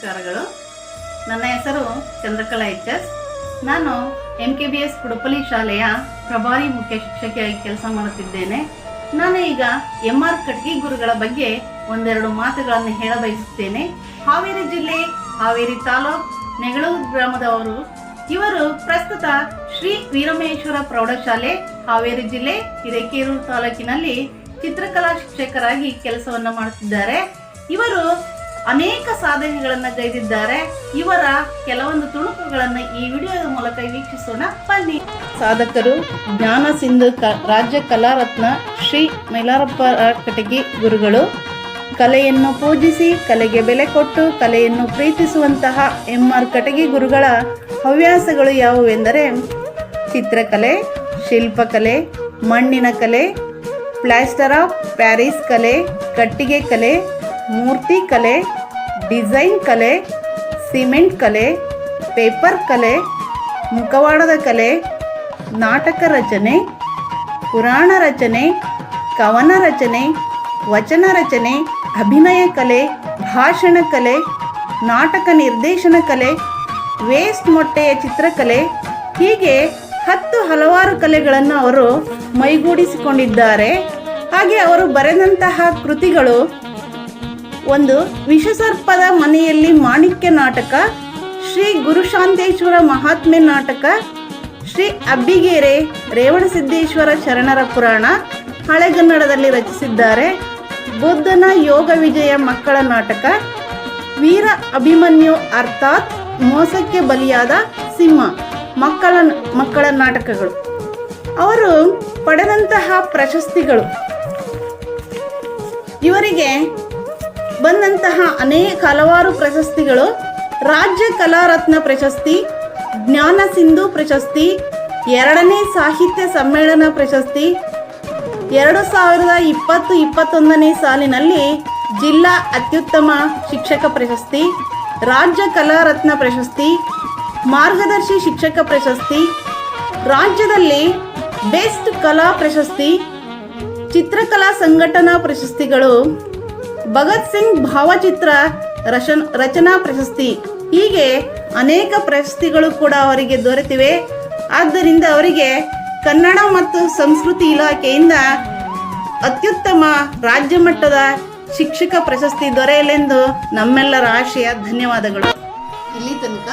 ನಮಸ್ಕಾರಗಳು. ನನ್ನ ಹೆಸರು ಚಂದ್ರಕಲಾ ಎಚ್.ಎಸ್. ನಾನು MKBS ಕುಡುಪಲಿ ಶಾಲೆಯ ಪ್ರಭಾರಿ ಮುಖ್ಯ ಶಿಕ್ಷಕಿಯಾಗಿ ಕೆಲಸ ಮಾಡುತ್ತಿದ್ದೇನೆ. ನಾನು ಈಗ MR ಕಟ್ಗಿ ಗುರುಗಳ ಬಗ್ಗೆ ಒಂದೆರಡು ಮಾತುಗಳನ್ನು ಹೇಳ ಬಯಸುತ್ತೇನೆ. ಹಾವೇರಿ ಜಿಲ್ಲೆ, ಹಾವೇರಿ ತಾಲೂಕು, ನೆಗಳೂರು ಗ್ರಾಮದವರು. ಇವರು ಪ್ರಸ್ತುತ ಶ್ರೀ ವೀರಮೇಶ್ವರ ಪ್ರೌಢಶಾಲೆ, ಹಾವೇರಿ ಜಿಲ್ಲೆ, ಹಿರೇಕೆರೂರು ತಾಲೂಕಿನಲ್ಲಿ ಚಿತ್ರಕಲಾ ಶಿಕ್ಷಕರಾಗಿ ಕೆಲಸವನ್ನು ಮಾಡುತ್ತಿದ್ದಾರೆ. ಇವರು ಅನೇಕ ಸಾಧನೆಗಳನ್ನು ಗೈದಿದ್ದಾರೆ. ಇವರ ಕೆಲವೊಂದು ತುಣುಕುಗಳನ್ನು ಈ ವಿಡಿಯೋದ ಮೂಲಕ ವೀಕ್ಷಿಸೋಣ ಬನ್ನಿ. ಸಾಧಕರು ಜ್ಞಾನ ಸಿಂಧು ರಾಜ್ಯ ಕಲಾರತ್ನ ಶ್ರೀ ಮೈಲಾರಪ್ಪ ಕಟಗಿ ಗುರುಗಳು. ಕಲೆಯನ್ನು ಪೂಜಿಸಿ, ಕಲೆಗೆ ಬೆಲೆ ಕೊಟ್ಟು, ಕಲೆಯನ್ನು ಪ್ರೀತಿಸುವಂತಹ MR ಕಟಗಿ ಗುರುಗಳ ಹವ್ಯಾಸಗಳು ಯಾವುವೆಂದರೆ ಚಿತ್ರಕಲೆ, ಶಿಲ್ಪಕಲೆ, ಮಣ್ಣಿನ ಕಲೆ, ಪ್ಲಾಸ್ಟರ್ ಆಫ್ ಪ್ಯಾರಿಸ್ ಕಲೆ, ಕಟ್ಟಿಗೆ ಕಲೆ, ಮೂರ್ತಿ ಕಲೆ, ಡಿಸೈನ್ ಕಲೆ, ಸಿಮೆಂಟ್ ಕಲೆ, ಪೇಪರ್ ಕಲೆ, ಮುಖವಾಡದ ಕಲೆ, ನಾಟಕ ರಚನೆ, ಪುರಾಣ ರಚನೆ, ಕವನ ರಚನೆ, ವಚನ ರಚನೆ, ಅಭಿನಯ ಕಲೆ, ಭಾಷಣ ಕಲೆ, ನಾಟಕ ನಿರ್ದೇಶನ ಕಲೆ, ವೇಸ್ಟ್ ಮೊಟ್ಟೆಯ ಚಿತ್ರಕಲೆ, ಹೀಗೆ ಹಲವಾರು ಕಲೆಗಳನ್ನು ಅವರು ಮೈಗೂಡಿಸಿಕೊಂಡಿದ್ದಾರೆ. ಹಾಗೆ ಅವರು ಬರೆದಂತಹ ಕೃತಿಗಳು ಒಂದು ವಿಷಸರ್ಪದ ಮನೆಯಲ್ಲಿ ಮಾಣಿಕ್ಯ ನಾಟಕ, ಶ್ರೀ ಗುರುಶಾಂತೇಶ್ವರ ಮಹಾತ್ಮೆ ನಾಟಕ, ಶ್ರೀ ಅಬ್ಬಿಗೆರೆ ರೇವಣಸಿದ್ದೇಶ್ವರ ಶರಣರ ಪುರಾಣ ಹಳೆಗನ್ನಡದಲ್ಲಿ ರಚಿಸಿದ್ದಾರೆ. ಬುದ್ಧನ ಯೋಗ ವಿಜಯ ಮಕ್ಕಳ ನಾಟಕ, ವೀರ ಅಭಿಮನ್ಯು ಅರ್ಥಾತ್ ಮೋಸಕ್ಕೆ ಬಲಿಯಾದ ಸಿಂಹ ಮಕ್ಕಳ ನಾಟಕಗಳು. ಅವರು ಪಡೆದಂತಹ ಪ್ರಶಸ್ತಿಗಳು, ಇವರಿಗೆ ಬಂದಂತಹ ಹಲವಾರು ಪ್ರಶಸ್ತಿಗಳು: ರಾಜ್ಯ ಕಲಾರತ್ನ ಪ್ರಶಸ್ತಿ, ಜ್ಞಾನ ಸಿಂಧು ಪ್ರಶಸ್ತಿ, 2ನೇ ಸಾಹಿತ್ಯ ಸಮ್ಮೇಳನ ಪ್ರಶಸ್ತಿ, 2020-21ನೇ ಸಾಲಿನಲ್ಲಿ ಜಿಲ್ಲಾ ಅತ್ಯುತ್ತಮ ಶಿಕ್ಷಕ ಪ್ರಶಸ್ತಿ, ರಾಜ್ಯ ಕಲಾರತ್ನ ಪ್ರಶಸ್ತಿ, ಮಾರ್ಗದರ್ಶಿ ಶಿಕ್ಷಕ ಪ್ರಶಸ್ತಿ, ರಾಜ್ಯದಲ್ಲಿ ಬೆಸ್ಟ್ ಕಲಾ ಪ್ರಶಸ್ತಿ, ಚಿತ್ರಕಲಾ ಸಂಘಟನಾ ಪ್ರಶಸ್ತಿಗಳು, ಭಗತ್ ಸಿಂಗ್ ಭಾವಚಿತ್ರ ರಚನಾ ಪ್ರಶಸ್ತಿ, ಹೀಗೆ ಅನೇಕ ಪ್ರಶಸ್ತಿಗಳು ಕೂಡ ಅವರಿಗೆ ದೊರೆತಿವೆ. ಆದ್ದರಿಂದ ಅವರಿಗೆ ಕನ್ನಡ ಮತ್ತು ಸಂಸ್ಕೃತಿ ಇಲಾಖೆಯಿಂದ ಅತ್ಯುತ್ತಮ ರಾಜ್ಯ ಮಟ್ಟದ ಶಿಕ್ಷಕ ಪ್ರಶಸ್ತಿ ದೊರೆಯಲೆಂದು ನಮ್ಮೆಲ್ಲರ ಆಶಯ. ಧನ್ಯವಾದಗಳು. ಇಲ್ಲಿ ತನಕ